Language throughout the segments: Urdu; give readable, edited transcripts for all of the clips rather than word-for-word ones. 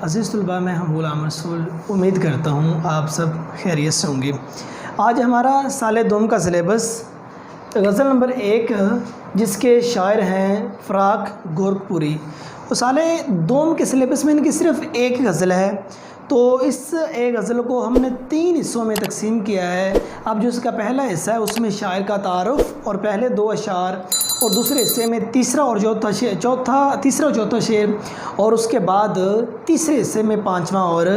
عزیز طلباء، میں ہم غلام رسول امید کرتا ہوں آپ سب خیریت سے ہوں گے۔ آج ہمارا سال دوم کا سلیبس غزل نمبر 1 جس کے شاعر ہیں فراق گورکھپوری۔ تو سال دوم کے سلیبس میں ان کی صرف ایک غزل ہے، تو اس ایک غزل کو ہم نے 3 حصوں میں تقسیم کیا ہے۔ اب جو اس کا پہلا حصہ ہے اس میں شاعر کا تعارف اور پہلے 2 اشعار، اور دوسرے حصے میں تیسرا اور چوتھا شعر، اور اس کے بعد تیسرے حصے میں 5واں اور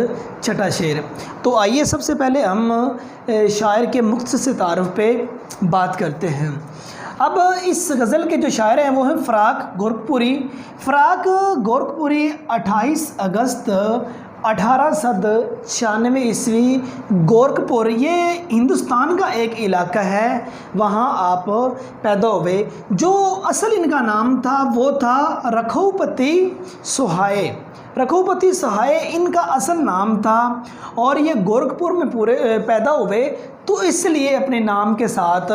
6واں شعر۔ تو آئیے سب سے پہلے ہم شاعر کے مختصر تعارف پہ بات کرتے ہیں۔ اب اس غزل کے جو شاعر ہیں وہ ہیں فراق گورکھپوری۔ فراق گورکھپوری 28 اگست 1896 عیسوی گورکھپور، یہ ہندوستان کا ایک علاقہ ہے، وہاں آپ پیدا ہوئے۔ جو اصل ان کا نام تھا وہ تھا رکھوپتی سہائے۔ رکھوپتی سہائے ان کا اصل نام تھا، اور یہ گورکھپور میں پیدا ہوئے، تو اس لیے اپنے نام کے ساتھ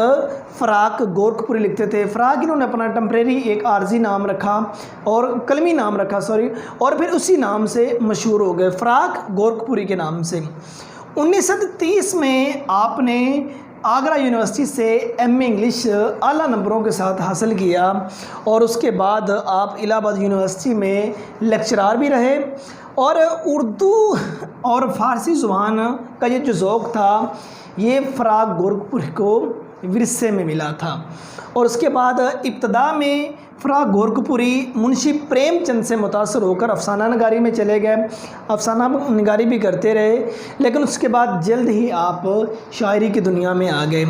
فراق گورکھپوری لکھتے تھے۔ فراق انہوں نے اپنا ٹمپریری ایک عارضی نام رکھا اور قلمی نام رکھا اور پھر اسی نام سے مشہور ہو گئے، فراق گورکھپوری کے نام سے۔ 1930 میں آپ نے آگرہ یونیورسٹی سے ایم اے انگلش اعلیٰ نمبروں کے ساتھ حاصل کیا، اور اس کے بعد آپ الہ آباد یونیورسٹی میں لیکچرار بھی رہے، اور اردو اور فارسی زبان کا یہ جو ذوق تھا یہ فراق گورکھپوری کو ورثے میں ملا تھا۔ اور اس کے بعد ابتدا میں فراق گورکھپوری منشی پریم چند سے متاثر ہو کر افسانہ نگاری میں چلے گئے، افسانہ نگاری بھی کرتے رہے، لیکن اس کے بعد جلد ہی آپ شاعری کی دنیا میں آ گئے۔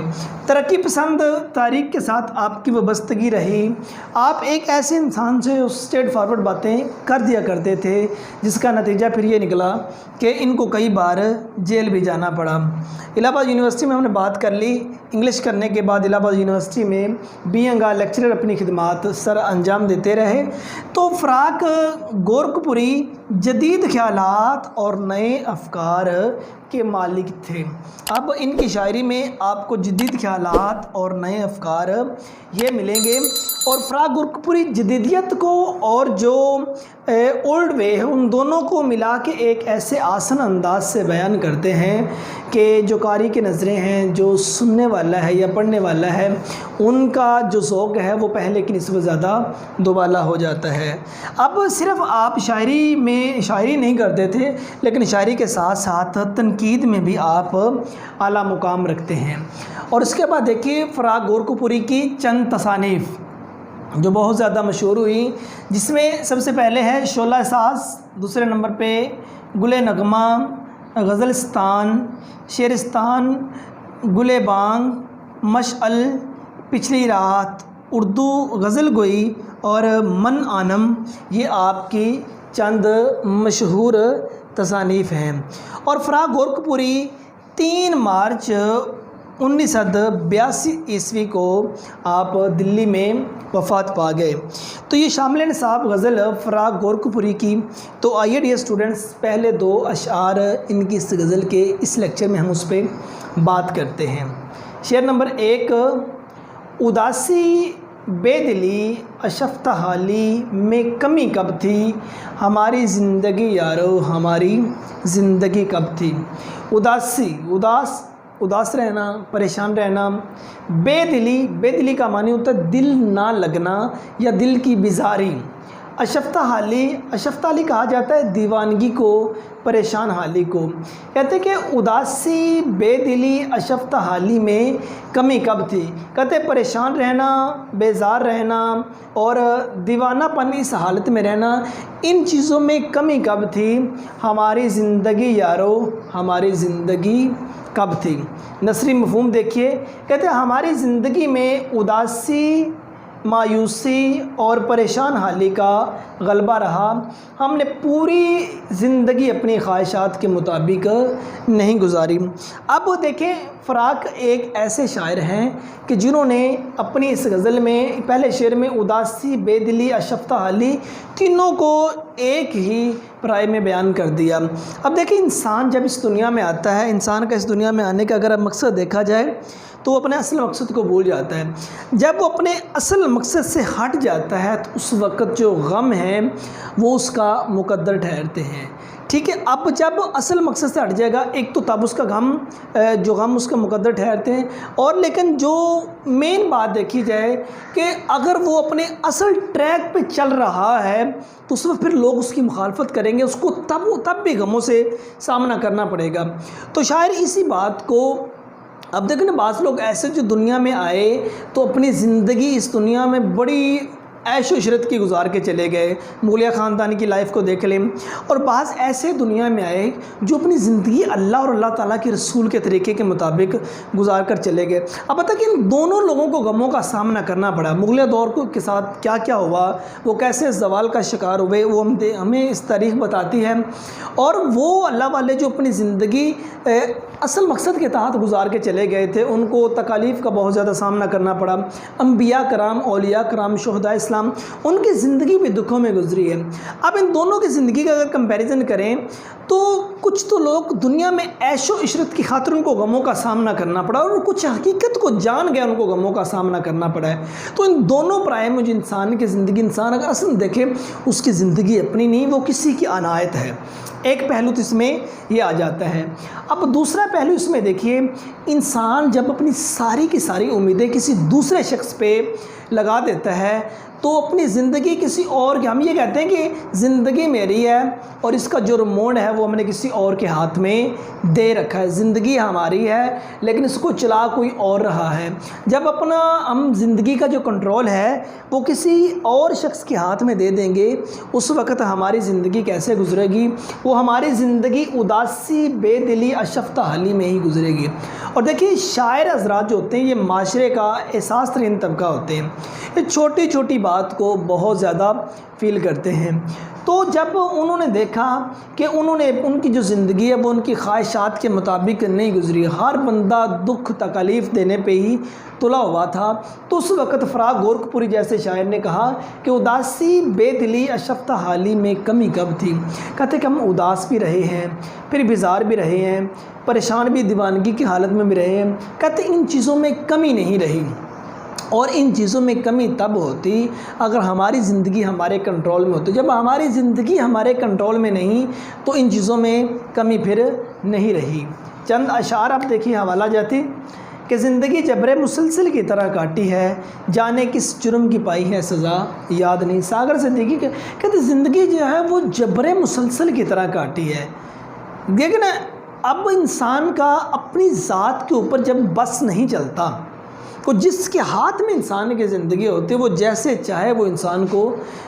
ترقی پسند تاریخ کے ساتھ آپ کی وابستگی رہی۔ آپ ایک ایسے انسان سے اسٹریٹ فارورڈ باتیں کر دیا کرتے تھے، جس کا نتیجہ پھر یہ نکلا کہ ان کو کئی بار جیل بھی جانا پڑا۔ الہ آباد یونیورسٹی میں ہم نے بات کر لی، انگلش کرنے کے بعد الہ آباد یونیورسٹی میں BA لیکچرر اپنی خدمات سر انجام دیتے رہے۔ تو فراق گورکھپوری جدید خیالات اور نئے افکار کے مالک تھے۔ اب ان کی شاعری میں آپ کو جدید خیالات اور نئے افکار یہ ملیں گے، اور فراق گورکھپوری جدیدیت کو اور جو اولڈ وے ہے ان دونوں کو ملا کے ایک ایسے آسن انداز سے بیان کرتے ہیں کہ جو قاری کی نظریں ہیں، جو سننے والا ہے یا پڑھنے والا ہے، ان کا جو ذوق ہے وہ پہلے کی نسبت زیادہ دوبالا ہو جاتا ہے۔ اب صرف آپ شاعری نہیں کرتے تھے، لیکن شاعری کے ساتھ ساتھ تنقید میں بھی آپ اعلیٰ مقام رکھتے ہیں۔ اور اس کے بعد دیکھیے فراق گورکھپوری کی چند تصانیف جو بہت زیادہ مشہور ہوئی، جس میں سب سے پہلے ہے شعلہ ساز، دوسرے نمبر پہ گل نغمہ، غزلستان، شعرستان، گل بانگ، مشعل، پچھلی رات، اردو غزل گوئی اور من آنم، یہ آپ کی چند مشہور تصانیف ہیں۔ اور فراق گورکھپوری 3 مارچ 1982 عیسوی کو آپ دلی میں وفات پا گئے۔ تو یہ شامل نصاب غزل فراق گورکھپوری کی۔ تو آئیے ڈیئر اسٹوڈنٹس، پہلے 2 اشعار ان کی اس غزل کے اس لیکچر میں ہم اس پہ بات کرتے ہیں۔ شعر نمبر 1: اداسی بے دلی اشفتہ حالی میں کمی کب تھی، ہماری زندگی یارو ہماری زندگی کب تھی۔ اداسی، اداس رہنا، پریشان رہنا۔ بے دلی کا معنی ہوتا ہے دل نہ لگنا یا دل کی بیزاری۔ اشفتہ حالی کہا جاتا ہے دیوانگی کو، پریشان حالی کو۔ کہتے کہ اداسی بے دلی اشفتہ حالی میں کمی کب تھی، کہتے پریشان رہنا، بیزار رہنا اور دیوانہ پن اس حالت میں رہنا، ان چیزوں میں کمی کب تھی، ہماری زندگی یارو ہماری زندگی کب تھی۔ نثری مفہوم دیکھیے، کہتے ہیں ہماری زندگی میں اداسی، مایوسی اور پریشان حالی کا غلبہ رہا، ہم نے پوری زندگی اپنی خواہشات کے مطابق نہیں گزاری۔ اب دیکھیں فراق ایک ایسے شاعر ہیں کہ جنہوں نے اپنی اس غزل میں پہلے شعر میں اداسی، بے دلی، اشفتہ حالی تینوں کو ایک ہی پرائے میں بیان کر دیا۔ اب دیکھیں انسان جب اس دنیا میں آتا ہے، انسان کا اس دنیا میں آنے کا اگر مقصد دیکھا جائے تو وہ اپنے اصل مقصد کو بھول جاتا ہے۔ جب وہ اپنے اصل مقصد سے ہٹ جاتا ہے تو اس وقت جو غم ہے وہ اس کا مقدر ٹھہرتے ہیں۔ ٹھیک ہے، اب جب اصل مقصد سے ہٹ جائے گا، ایک تو تب اس کا غم اس کا مقدر ٹھہرتے ہیں، اور لیکن جو مین بات دیکھی جائے کہ اگر وہ اپنے اصل ٹریک پہ چل رہا ہے تو اس وقت پھر لوگ اس کی مخالفت کریں گے، اس کو تب بھی غموں سے سامنا کرنا پڑے گا۔ تو شاعر اسی بات کو، اب دیکھیں نا، بعض لوگ ایسے جو دنیا میں آئے تو اپنی زندگی اس دنیا میں بڑی عیش و عشرت کی گزار کے چلے گئے، مغلیہ خاندان کی لائف کو دیکھ لیں، اور بعض ایسے دنیا میں آئے جو اپنی زندگی اللہ اور اللہ تعالیٰ کے رسول کے طریقے کے مطابق گزار کر چلے گئے۔ اب بتا کہ ان دونوں لوگوں کو غموں کا سامنا کرنا پڑا، مغلیہ دور کے ساتھ کیا کیا ہوا، وہ کیسے زوال کا شکار ہوئے، وہ ہمیں اس تاریخ بتاتی ہے، اور وہ اللہ والے جو اپنی زندگی اصل مقصد کے تحت گزار کے چلے گئے تھے، ان کو تکالیف کا بہت زیادہ سامنا کرنا پڑا۔ انبیاء کرام، اولیاء کرام، شہداء اسلام، ان کی زندگی بھی دکھوں میں گزری ہے۔ اب ان دونوں کی زندگی کا اگر کمپیریزن کریں تو کچھ تو لوگ دنیا میں عیش و عشرت کی خاطر ان کو غموں کا سامنا کرنا پڑا، اور کچھ حقیقت کو جان گئے ان کو غموں کا سامنا کرنا پڑا ہے۔ تو ان دونوں پرائم جو انسان کی زندگی، انسان اگر اصل دیکھے اس کی زندگی اپنی نہیں، وہ کسی کی عنایت ہے۔ ایک پہلو تو اس میں یہ آ جاتا ہے۔ اب دوسرا پہلو اس میں دیکھیے، انسان جب اپنی ساری کی ساری امیدیں کسی دوسرے شخص پہ لگا دیتا ہے تو اپنی زندگی کسی اور کے، ہم یہ کہتے ہیں کہ زندگی میری ہے اور اس کا جو ریموٹ ہے وہ ہم نے کسی اور کے ہاتھ میں دے رکھا ہے۔ زندگی ہماری ہے لیکن اس کو چلا کوئی اور رہا ہے۔ جب اپنا ہم زندگی کا جو کنٹرول ہے وہ کسی اور شخص کے ہاتھ میں دے دیں گے، اس وقت ہماری زندگی کیسے گزرے گی؟ وہ ہماری زندگی اداسی، بے دلی، اشفتہ حالی میں ہی گزرے گی۔ اور دیکھیے، شاعر حضرات جو ہوتے ہیں یہ معاشرے کا احساس ترین طبقہ ہوتے ہیں، یہ چھوٹی چھوٹی بات کو بہت زیادہ فیل کرتے ہیں۔ تو جب انہوں نے دیکھا کہ ان کی جو زندگی ہے وہ ان کی خواہشات کے مطابق نہیں گزری، ہر بندہ دکھ تکالیف دینے پہ ہی تلا ہوا تھا، تو اس وقت فراق گورکھپوری جیسے شاعر نے کہا کہ اداسی، بے دلی، اشفتہ حالی میں کمی کب تھی؟ کہتے کہ ہم اداس بھی رہے ہیں، پھر بیزار بھی رہے ہیں، پریشان بھی، دیوانگی کی حالت میں بھی رہے ہیں۔ کہتے ان چیزوں میں کمی نہیں رہی، اور ان چیزوں میں کمی تب ہوتی اگر ہماری زندگی ہمارے کنٹرول میں ہوتی۔ جب ہماری زندگی ہمارے کنٹرول میں نہیں تو ان چیزوں میں کمی پھر نہیں رہی۔ چند اشعار آپ دیکھیے، حوالہ جاتی کہ زندگی جبر مسلسل کی طرح کاٹی ہے، جانے کس جرم کی پائی ہے سزا یاد نہیں۔ ساگر صدیقی کہتے زندگی جو ہے وہ جبر مسلسل کی طرح کاٹی ہے۔ لیکن اب انسان کا اپنی ذات کے اوپر جب بس نہیں چلتا، تو جس کے ہاتھ میں انسان کی زندگی ہوتی ہے وہ جیسے چاہے وہ انسان کو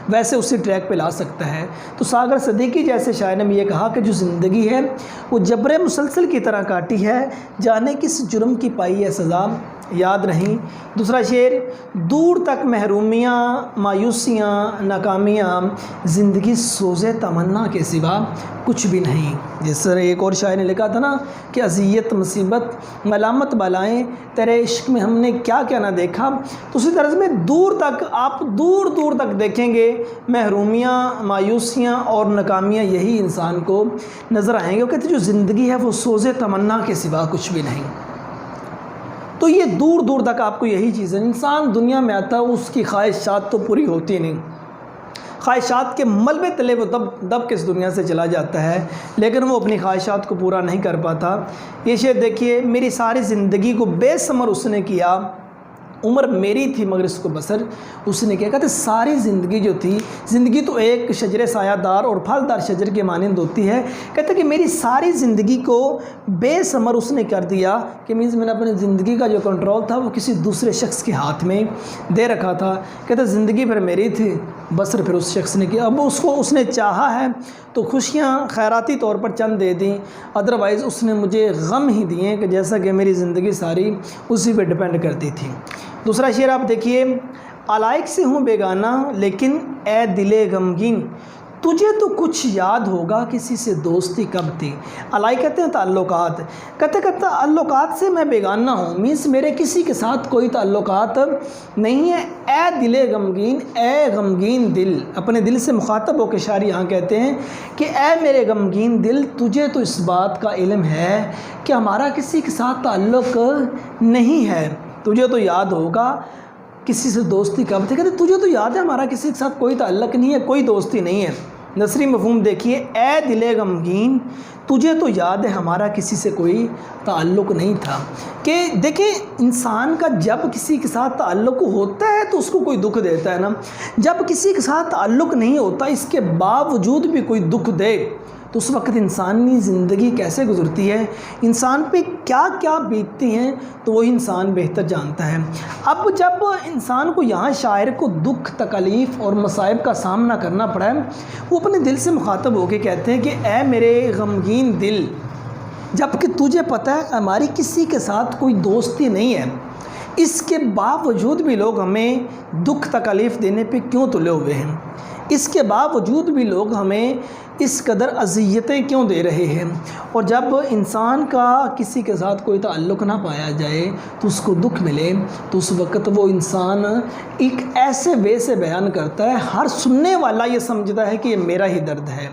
ویسے اسی ٹریک پہ لا سکتا ہے۔ تو ساگر صدیقی جیسے شاعر نے یہ کہا کہ جو زندگی ہے وہ جبر مسلسل کی طرح کاٹی ہے، جانے کس جرم کی پائی ہے سزا یاد نہیں۔ دوسرا شعر، دور تک محرومیاں، مایوسیاں، ناکامیاں، زندگی سوز تمنا کے سوا کچھ بھی نہیں۔ جس طرح ایک اور شاعر نے لکھا تھا نا کہ اذیت، مصیبت، ملامت، بالائیں، تیرے عشق میں ہم نے کیا کیا نہ دیکھا۔ تو اسی طرح میں آپ دور دور تک دیکھیں گے محرومیاں، مایوسیاں اور ناکامیاں یہی انسان کو نظر آئیں گے۔ وہ کہتے ہیں جو زندگی ہے وہ سوز تمنا کے سوا کچھ بھی نہیں۔ تو یہ دور دور تک آپ کو یہی چیز ہے، انسان دنیا میں آتا ہے اس کی خواہشات تو پوری ہوتی نہیں، خواہشات کے ملبے تلے وہ دب کے اس دنیا سے چلا جاتا ہے، لیکن وہ اپنی خواہشات کو پورا نہیں کر پاتا۔ یہ شعر دیکھیے، میری ساری زندگی کو بے ثمر اس نے کیا، عمر میری تھی مگر اس کو بسر اس نے کیا۔ کہتے ساری زندگی جو تھی، زندگی تو ایک شجر سایہ دار اور پھلدار شجر کے مانند ہوتی ہے، کہتے کہ میری ساری زندگی کو بے ثمر اس نے کر دیا، کہ مینز میں نے اپنی زندگی کا جو کنٹرول تھا وہ کسی دوسرے شخص کے ہاتھ میں دے رکھا تھا۔ کہتے زندگی پھر میری تھی، بسر پھر اس شخص نے کیا۔ اب اس نے چاہا ہے تو خوشیاں خیراتی طور پر چند دے دیں، ادروائز اس نے مجھے غم ہی دیے، کہ جیسا کہ میری زندگی ساری اسی پہ ڈپینڈ کرتی تھی۔ دوسرا شعر آپ دیکھیے، علائق سے ہوں بیگانہ لیکن اے دل غمگین، تجھے تو کچھ یاد ہوگا کسی سے دوستی کب تھی۔ علائق کہتے ہیں تعلقات، کہتے تعلقات سے میں بیگانہ ہوں، مینس میرے کسی کے ساتھ کوئی تعلقات نہیں ہے۔ اے دل غمگین، اے غمگین دل، اپنے دل سے مخاطب ہو کے شاعر یہاں کہتے ہیں کہ اے میرے غمگین دل، تجھے تو اس بات کا علم ہے کہ ہمارا کسی کے ساتھ تعلق نہیں ہے، تجھے تو یاد ہوگا کسی سے دوستی کب تھی۔ کہتے تجھے تو یاد ہے ہمارا کسی کے ساتھ کوئی تعلق نہیں ہے، کوئی دوستی نہیں ہے۔ نثری مفہوم دیکھیے، اے دل غمگین تجھے تو یاد ہے ہمارا کسی سے کوئی تعلق نہیں تھا۔ کہ دیکھیں انسان کا جب کسی کے ساتھ تعلق ہوتا ہے تو اس کو کوئی دکھ دیتا ہے نا، جب کسی کے ساتھ تعلق نہیں ہوتا اس کے باوجود بھی کوئی دکھ دے تو اس وقت انسانی زندگی کیسے گزرتی ہے، انسان پہ کیا کیا بیتتی ہیں، تو وہی انسان بہتر جانتا ہے۔ اب جب انسان کو یہاں شاعر کو دکھ تکلیف اور مصائب کا سامنا کرنا پڑا ہے، وہ اپنے دل سے مخاطب ہو کے کہتے ہیں کہ اے میرے غمگین دل، جب کہ تجھے پتہ ہے ہماری کسی کے ساتھ کوئی دوستی نہیں ہے، اس کے باوجود بھی لوگ ہمیں دکھ تکلیف دینے پہ کیوں تلے ہوئے ہیں، اس کے باوجود بھی لوگ ہمیں اس قدر اذیتیں کیوں دے رہے ہیں۔ اور جب انسان کا کسی کے ساتھ کوئی تعلق نہ پایا جائے تو اس کو دکھ ملے تو اس وقت وہ انسان ایک ایسے وے سے بیان کرتا ہے، ہر سننے والا یہ سمجھتا ہے کہ یہ میرا ہی درد ہے۔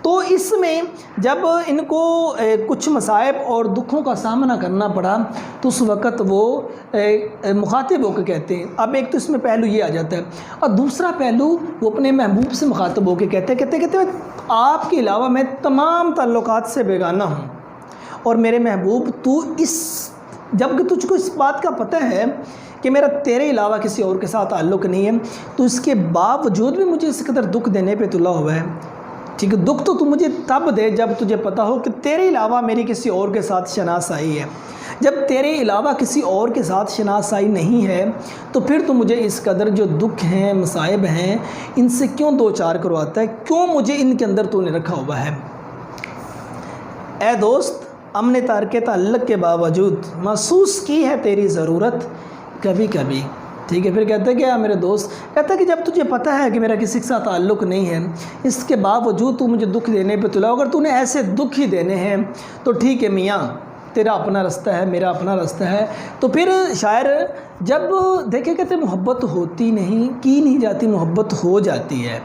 تو اس میں جب ان کو کچھ مصائب اور دکھوں کا سامنا کرنا پڑا تو اس وقت وہ مخاطب ہو کے کہتے ہیں، اب ایک تو اس میں پہلو یہ آ جاتا ہے، اور دوسرا پہلو وہ اپنے محبوب سے مخاطب ہو کے کہتے ہیں آپ کے علاوہ میں تمام تعلقات سے بیگانہ ہوں، اور میرے محبوب تو جب کہ تجھ کو اس بات کا پتہ ہے کہ میرا تیرے علاوہ کسی اور کے ساتھ تعلق نہیں ہے، تو اس کے باوجود بھی مجھے اس قدر دکھ دینے پہ تلا ہوا ہے۔ ٹھیک ہے، دکھ تو مجھے تب دے جب تجھے پتہ ہو کہ تیرے علاوہ میری کسی اور کے ساتھ شناسائی ہے، جب تیرے علاوہ کسی اور کے ساتھ شناسائی نہیں ہے تو پھر تو مجھے اس قدر جو دکھ ہیں مصائب ہیں ان سے کیوں دو چار کرواتا ہے، کیوں مجھے ان کے اندر تو نے رکھا ہوا ہے۔ اے دوست امن تارک تعلق کے باوجود محسوس کی ہے تیری ضرورت کبھی کبھی۔ ٹھیک ہے، پھر کہتا ہے کہ میرے دوست، کہتا ہے کہ جب تجھے پتہ ہے کہ میرا کسی کے ساتھ تعلق نہیں ہے، اس کے باوجود تو مجھے دکھ دینے پہ تلا، اگر تو نے ایسے دکھ ہی دینے ہیں تو ٹھیک ہے میاں، تیرا اپنا رستہ ہے میرا اپنا رستہ ہے۔ تو پھر شاعر جب دیکھے کہتے محبت ہوتی نہیں کی نہیں جاتی، محبت ہو جاتی ہے،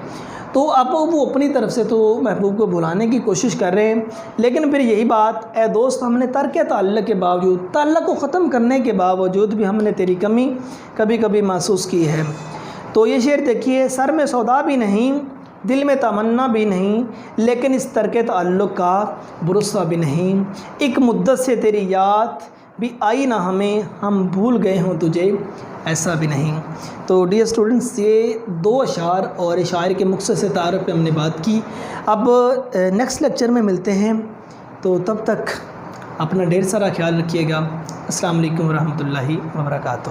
تو اب وہ اپنی طرف سے تو محبوب کو بھلانے کی کوشش کر رہے ہیں، لیکن پھر یہی بات، اے دوست ہم نے ترک تعلق کے باوجود، تعلق کو ختم کرنے کے باوجود بھی ہم نے تیری کمی کبھی کبھی محسوس کی ہے۔ تو یہ شعر دیکھیے، سر میں سودا بھی نہیں، دل میں تمنا بھی نہیں، لیکن اس ترک تعلق کا بھروسہ بھی نہیں، ایک مدت سے تیری یاد بھی آئی نہ ہمیں، ہم بھول گئے ہوں تجھے ایسا بھی نہیں۔ تو ڈیئر اسٹوڈنٹس، یہ دو اشعار اور شاعر کے مختصر تعارف پہ ہم نے بات کی۔ اب نیکسٹ لیکچر میں ملتے ہیں، تو تب تک اپنا ڈھیر سارا خیال رکھیے گا۔ السلام علیکم ورحمۃ اللہ وبرکاتہ۔